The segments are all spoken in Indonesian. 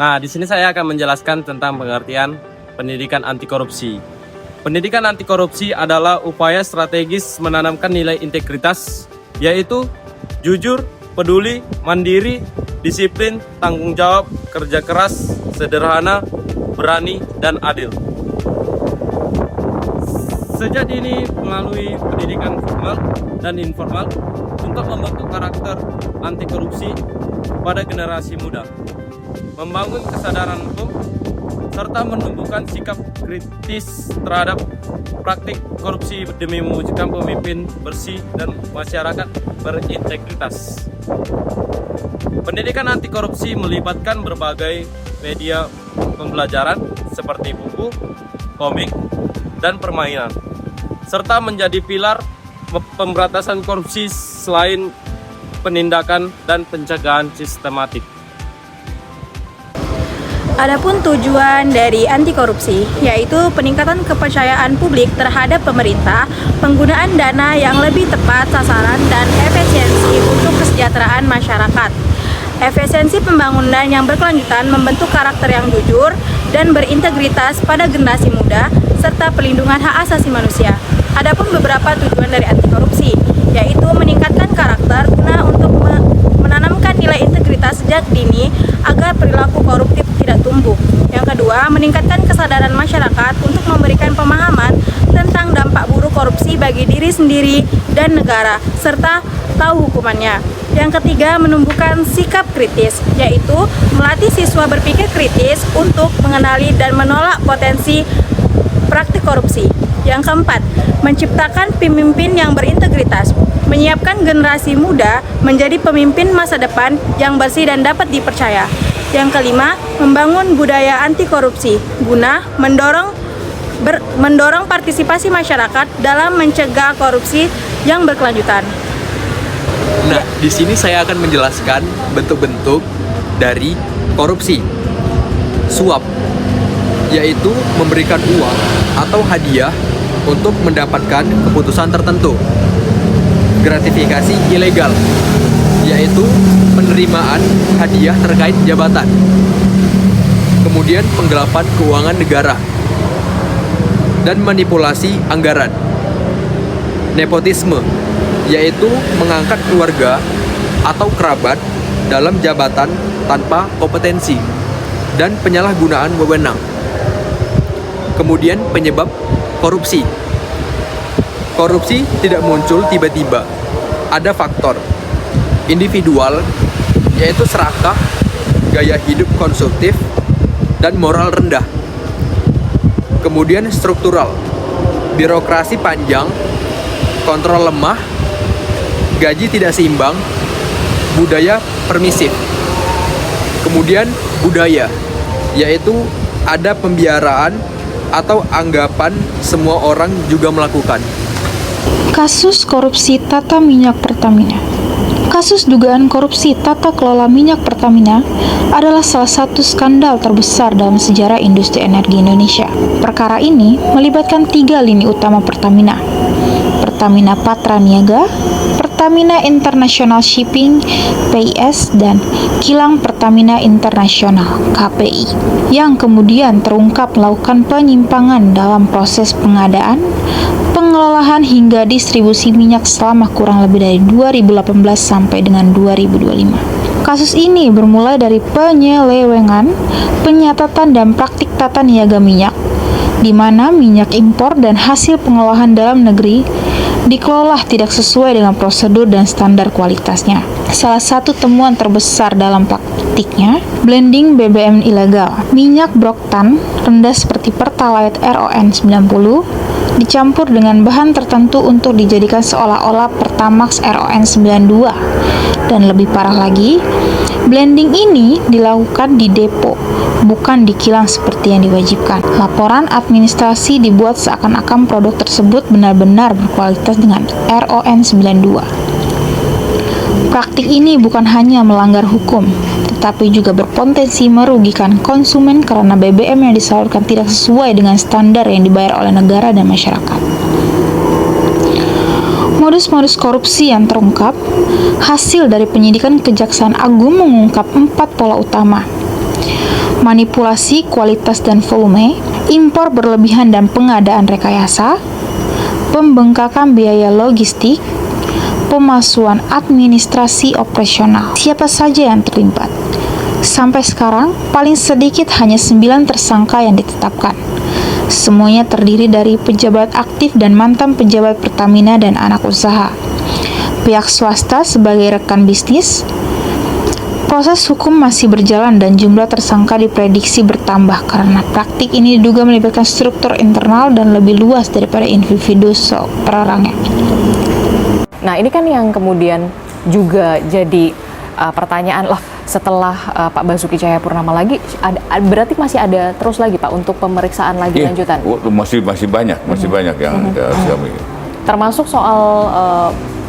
Nah, di sini saya akan menjelaskan tentang pengertian pendidikan anti korupsi. Pendidikan anti korupsi adalah upaya strategis menanamkan nilai integritas, yaitu jujur, peduli, mandiri, disiplin, tanggung jawab, kerja keras, sederhana, berani, dan adil. Sejak dini melalui pendidikan formal dan informal untuk membentuk karakter anti korupsi pada generasi muda, membangun kesadaran hukum, serta menumbuhkan sikap kritis terhadap praktik korupsi demi mewujudkan pemimpin bersih dan masyarakat berintegritas. Pendidikan anti korupsi melibatkan berbagai media pembelajaran seperti buku, komik, dan permainan, serta menjadi pilar pemberantasan korupsi selain penindakan dan pencegahan sistematik. Adapun tujuan dari anti korupsi yaitu peningkatan kepercayaan publik terhadap pemerintah, penggunaan dana yang lebih tepat sasaran dan efisiensi untuk kesejahteraan masyarakat. Efisiensi pembangunan yang berkelanjutan membentuk karakter yang jujur dan berintegritas pada generasi muda serta pelindungan hak asasi manusia. Adapun beberapa tujuan dari anti korupsi yaitu meningkatkan karakter guna untuk menanamkan nilai integritas sejak dini agar perilaku koruptif tidak tumbuh. Yang kedua, meningkatkan kesadaran masyarakat untuk memberikan pemahaman tentang dampak buruk korupsi bagi diri sendiri dan negara, serta tahu hukumannya. Yang ketiga, menumbuhkan sikap kritis, yaitu melatih siswa berpikir kritis untuk mengenali dan menolak potensi praktik korupsi. Yang keempat, menciptakan pemimpin yang berintegritas, menyiapkan generasi muda menjadi pemimpin masa depan yang bersih dan dapat dipercaya. Yang kelima, membangun budaya anti korupsi guna mendorong partisipasi masyarakat dalam mencegah korupsi yang berkelanjutan. Nah, di sini saya akan menjelaskan bentuk-bentuk dari korupsi. Suap, yaitu memberikan uang atau hadiah untuk mendapatkan keputusan tertentu. Gratifikasi ilegal, yaitu penerimaan hadiah terkait jabatan. Kemudian penggelapan keuangan negara dan manipulasi anggaran. Nepotisme, yaitu mengangkat keluarga atau kerabat dalam jabatan tanpa kompetensi dan penyalahgunaan wewenang. Kemudian penyebab korupsi. Korupsi tidak muncul tiba-tiba. Ada faktor individual, yaitu serakah, gaya hidup konsumtif, dan moral rendah. Kemudian struktural, birokrasi panjang, kontrol lemah, gaji tidak seimbang, budaya permisif. Kemudian budaya, yaitu ada pembiaraan atau anggapan semua orang juga melakukan. Kasus korupsi tata minyak Pertamina. Kasus dugaan korupsi tata kelola minyak Pertamina adalah salah satu skandal terbesar dalam sejarah industri energi Indonesia. Perkara ini melibatkan 3 lini utama Pertamina: Pertamina Patra Niaga, Pertamina International Shipping (PIS), dan Kilang Pertamina International (KPI), yang kemudian terungkap melakukan penyimpangan dalam proses pengadaan, pengelolaan hingga distribusi minyak selama kurang lebih dari 2018 sampai dengan 2025. Kasus ini bermula dari penyelewengan, penyatatan dan praktik tata niaga minyak, di mana minyak impor dan hasil pengolahan dalam negeri dikelola tidak sesuai dengan prosedur dan standar kualitasnya. Salah satu temuan terbesar dalam praktiknya, blending BBM ilegal. Minyak broktan rendah seperti Pertalite RON 90 dicampur dengan bahan tertentu untuk dijadikan seolah-olah Pertamax RON 92. Dan lebih parah lagi, blending ini dilakukan di depo, bukan di kilang seperti yang diwajibkan. Laporan administrasi dibuat seakan-akan produk tersebut benar-benar berkualitas dengan RON 92. Praktik ini bukan hanya melanggar hukum, tetapi juga berpotensi merugikan konsumen karena BBM yang disalurkan tidak sesuai dengan standar yang dibayar oleh negara dan masyarakat. Modus-modus korupsi yang terungkap, hasil dari penyidikan Kejaksaan Agung mengungkap 4 pola utama. manipulasi kualitas dan volume, impor berlebihan dan pengadaan rekayasa, pembengkakan biaya logistik, pemalsuan administrasi operasional. Siapa saja yang terlibat? Sampai sekarang, paling sedikit hanya 9 tersangka yang ditetapkan. Semuanya terdiri dari pejabat aktif dan mantan pejabat Pertamina dan anak usaha. Pihak swasta sebagai rekan bisnis. Proses hukum masih berjalan dan jumlah tersangka diprediksi bertambah karena praktik ini diduga melibatkan struktur internal dan lebih luas daripada individu perorangan. Nah, ini kan yang kemudian juga jadi pertanyaan, setelah Pak Basuki Cahayapurnama lagi, berarti masih ada terus lagi Pak untuk pemeriksaan lagi lanjutan? Masih banyak yang kami. Termasuk soal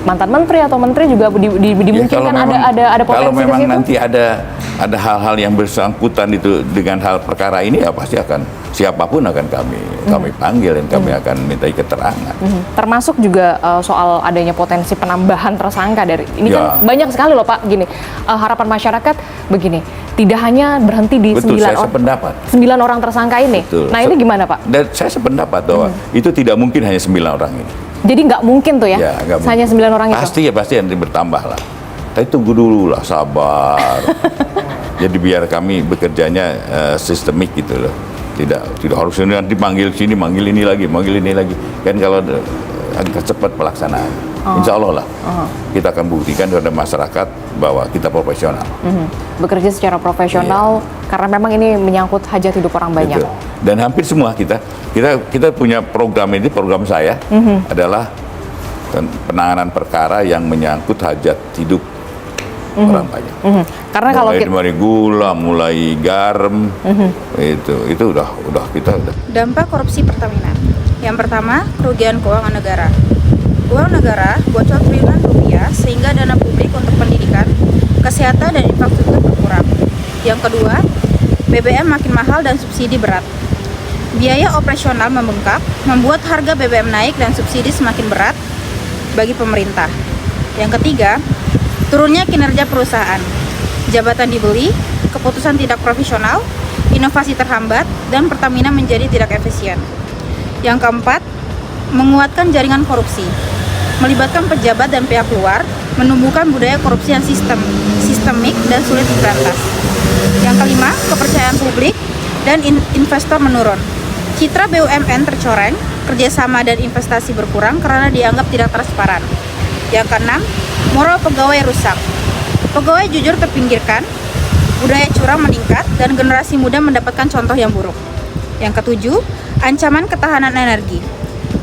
mantan menteri atau menteri juga dimungkinkan ada potensi kalau memang ke situ? nanti ada hal-hal yang bersangkutan itu dengan hal perkara ini, ya pasti akan siapapun akan kami panggil dan kami akan mintai keterangan. Termasuk juga soal adanya potensi penambahan tersangka dari ini kan banyak sekali loh Pak. Gini, harapan masyarakat begini, tidak hanya berhenti di 9 orang tersangka ini. Betul. Nah, ini gimana Pak? Dan saya sependapat bahwa itu tidak mungkin hanya 9 orang ini. Jadi nggak mungkin tuh ya, hanya 9 orang itu? Pasti nanti bertambah lah. Tapi tunggu dulu lah, sabar. Jadi biar kami bekerjanya sistemik gitu loh. Tidak harus nanti manggil sini, manggil ini lagi. Kan kalau agak cepat pelaksanaan. Insya Allah lah, kita akan buktikan kepada masyarakat bahwa kita profesional. Bekerja secara profesional, karena memang ini menyangkut hajat hidup orang banyak. Betul. Dan hampir semua kita punya program ini, program saya adalah penanganan perkara yang menyangkut hajat hidup orang banyak. Karena kalau mulai gula, mulai garam, itu udah kita udah. Dampak korupsi Pertamina. Yang pertama, kerugian keuangan negara. Uang negara bocor triliunan rupiah sehingga dana publik untuk pendidikan, kesehatan, dan infrastruktur berkurang. Yang kedua, BBM makin mahal dan subsidi berat. Biaya operasional membengkak, membuat harga BBM naik dan subsidi semakin berat bagi pemerintah. Yang ketiga, turunnya kinerja perusahaan. Jabatan dibeli, keputusan tidak profesional, inovasi terhambat, dan Pertamina menjadi tidak efisien. Yang keempat, menguatkan jaringan korupsi, melibatkan pejabat dan pihak luar, menumbuhkan budaya korupsi yang sistemik dan sulit diberantas. Yang kelima, kepercayaan publik dan investor menurun. Citra BUMN tercoreng, kerjasama dan investasi berkurang karena dianggap tidak transparan. Yang keenam, moral pegawai rusak. Pegawai jujur terpinggirkan, budaya curang meningkat, dan generasi muda mendapatkan contoh yang buruk. Yang ketujuh, ancaman ketahanan energi.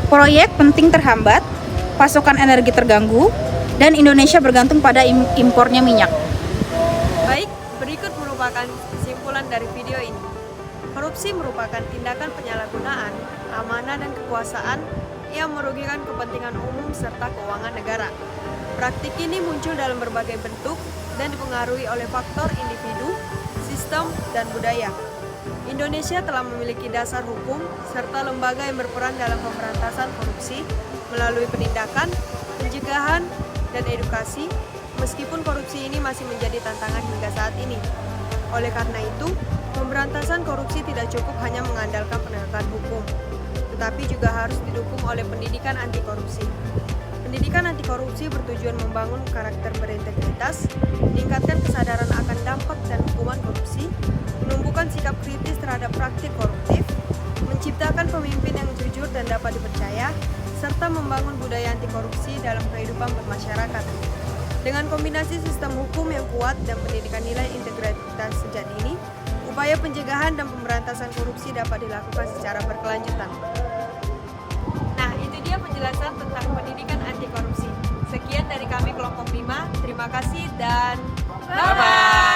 Proyek penting terhambat, pasokan energi terganggu, dan Indonesia bergantung pada impornya minyak. Baik, berikut merupakan kesimpulan dari video ini. Korupsi merupakan tindakan penyalahgunaan, amanah dan kekuasaan yang merugikan kepentingan umum serta keuangan negara. Praktik ini muncul dalam berbagai bentuk dan dipengaruhi oleh faktor individu, sistem, dan budaya. Indonesia telah memiliki dasar hukum serta lembaga yang berperan dalam pemberantasan korupsi melalui penindakan, pencegahan, dan edukasi, meskipun korupsi ini masih menjadi tantangan hingga saat ini. Oleh karena itu, pemberantasan korupsi tidak cukup hanya mengandalkan penegakan hukum, tetapi juga harus didukung oleh pendidikan anti korupsi. Pendidikan anti korupsi bertujuan membangun karakter berintegritas, meningkatkan kesadaran akan dampak dan hukuman korupsi, menumbuhkan sikap kritis terhadap praktik koruptif, menciptakan pemimpin yang jujur dan dapat dipercaya, serta membangun budaya anti korupsi dalam kehidupan bermasyarakat. Dengan kombinasi sistem hukum yang kuat dan pendidikan nilai integritas sejak dini, upaya pencegahan dan pemberantasan korupsi dapat dilakukan secara berkelanjutan. Nah, itu dia penjelasan tentang pendidikan anti korupsi. Sekian dari kami kelompok 5, terima kasih dan bye-bye!